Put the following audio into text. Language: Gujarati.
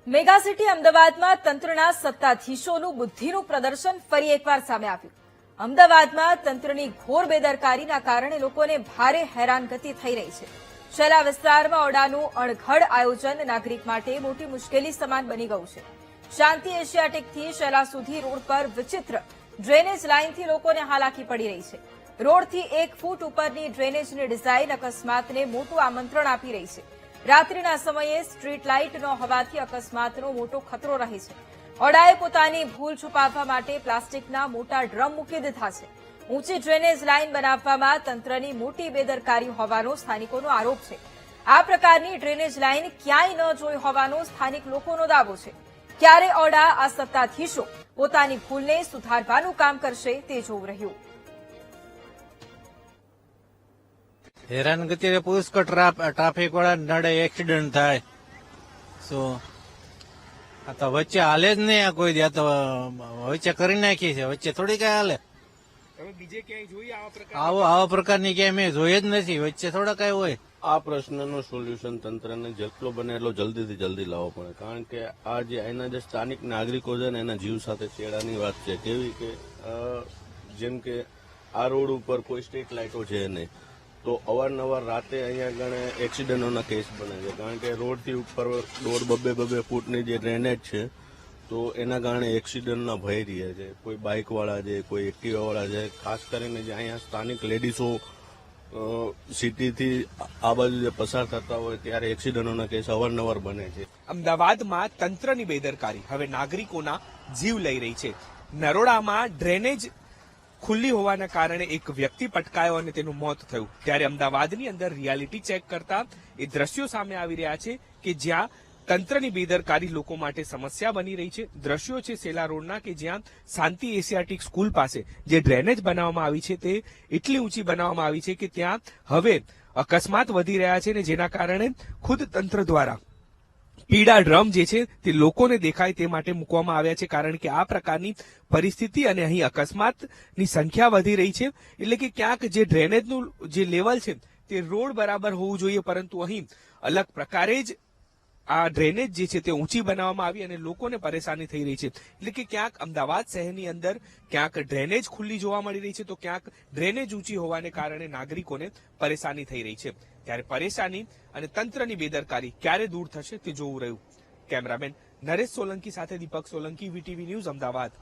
મેગા સિટી અમદાવાદમાં તંત્રના સત્તાધીશોનું બુદ્ધિનું પ્રદર્શન ફરી એકવાર સામે આવ્યું. અમદાવાદમાં તંત્રની ઘોર બેદરકારીના કારણે લોકોને ભારે હેરાનગતિ થઈ રહી છે. શહેરા વિસ્તારમાં ઓરડાનું અણઘડ આયોજન નાગરિક માટે મોટી મુશ્કેલી સમાન બની ગયું છે. શાંતિ એશિયાટિકથી શહેરા સુધી રોડ પર વિચિત્ર ડ્રેનેજ લાઇનથી લોકોને હાલાકી પડી રહી છે. રોડથી 1 ફૂટ ઉપરની ડ્રેનેજની ડિઝાઇન અકસ્માતને મોટું આમંત્રણ આપી રહી છે. રાત્રિના સમયે સ્ટ્રીટ લાઇટ ન હોવાથી અકસ્માતનો મોટો ખતરો રહે છે. ઓરડાએ પોતાની ભૂલ છુપાવવા માટે પ્લાસ્ટિકના મોટા ડ્રમ મૂકી દીધા છે. ઊંચી ડ્રેનેજ લાઇન બનાવવામાં તંત્રની મોટી બેદરકારી હોવાનો સ્થાનિકોનો આરોપ છે. આ પ્રકારની ડ્રેનેજ લાઇન ક્યાંય ન જોઈ હોવાનો સ્થાનિક લોકોનો દાવો છે. ક્યારે ઓરડા આ સત્તાધીશો પોતાની ભૂલને સુધારવાનું કામ કરશે તે જોવું રહ્યું. હેરાનગતિ પુષ્કળ ટ્રાફિક વાળા નડે, એક્સિડન્ટ થાય. શું આ તો વચ્ચે હાલે જ નહીં. આ કોઈ દે તો વચ્ચે કરી નાખી છે, વચ્ચે થોડી કઈ હાલે. બીજે ક્યાંય જોઈએ આવા પ્રકારની ક્યાંય મેં જોઈએ જ નથી. વચ્ચે થોડા કઈ હોય. આ પ્રશ્નનું સોલ્યુશન તંત્રને જેટલો બને એટલો જલ્દીથી જલ્દી લાવવો પડે, કારણ કે આ જે એના જે સ્થાનિક નાગરિકો છે ને એના જીવ સાથે ચેડાની વાત છે. કેવી કે જેમ કે આ રોડ ઉપર કોઈ સ્ટ્રીટ લાઇટો છે નહીં, તો અવારનવાર રાતે અહીંયા આગળ એક્સિડન્ટોના કેસ બને છે, કારણ કે રોડથી ઉપર 1.5-2 ફૂટની જે ડ્રેનેજ છે તો એના કારણે એક્સિડન્ટના ભય રહે છે. કોઈ બાઇકવાળા છે, કોઈ એક્ટિવાવાળા છે, ખાસ કરીને જે અહીંયા સ્થાનિક લેડીઝો સિટીથી આ બાજુ જે પસાર થતા હોય ત્યારે એક્સિડન્ટોના કેસ અવારનવાર બને છે. અમદાવાદમાં તંત્રની બેદરકારી હવે નાગરિકોના જીવ લઈ રહી છે. નરોડામાં ડ્રેનેજ ખુલ્લી હોવાના કારણે એક વ્યક્તિ પટકાયો અને તેનું મોત થયું. ત્યારે અમદાવાદની અંદર રિયાલિટી ચેક કરતા એ દ્રશ્યો સામે આવી રહ્યા છે કે જ્યાં તંત્રની બેદરકારી લોકો માટે સમસ્યા બની રહી છે. દ્રશ્યો છે સેલા રોડના કે જ્યાં શાંતિ એશિયાટિક સ્કૂલ પાસે જે ડ્રેનેજ બનાવવામાં આવી છે તે એટલી ઊંચી બનાવવામાં આવી છે કે ત્યાં હવે અકસ્માત વધી રહ્યા છે, ને જેના કારણે ખુદ તંત્ર દ્વારા પીડા ડ્રમ જે છે તે લોકોને દેખાય તે માટે મૂકવામાં આવ્યા છે, કારણ કે આ પ્રકારની પરિસ્થિતિ અને અહીં અકસ્માતની સંખ્યા વધી રહી છે. એટલે કે ક્યાંક જે ડ્રેનેજનું જે લેવલ છે તે રોડ બરાબર હોવું જોઈએ, પરંતુ અહીં અલગ પ્રકારે જ આ ડ્રેનેજ જે છે તે ઊંચી બનાવવામાં આવી અને લોકોને પરેશાની થઈ રહી છે. એટલે કે ક્યાંક અમદાવાદ શહેરની અંદર ક્યાંક ડ્રેનેજ ખુલ્લી જોવા મળી રહી છે, તો ક્યાંક ડ્રેનેજ ઊંચી હોવાને કારણે નાગરિકોને પરેશાની થઈ રહી છે. ત્યારે પરેશાની અને તંત્રની બેદરકારી ક્યારે દૂર થશે તે જોવું રહ્યું. કેમેરામેન નરેશ સોલંકી સાથે દીપક સોલંકી, વીટીવી ન્યૂઝ, અમદાવાદ.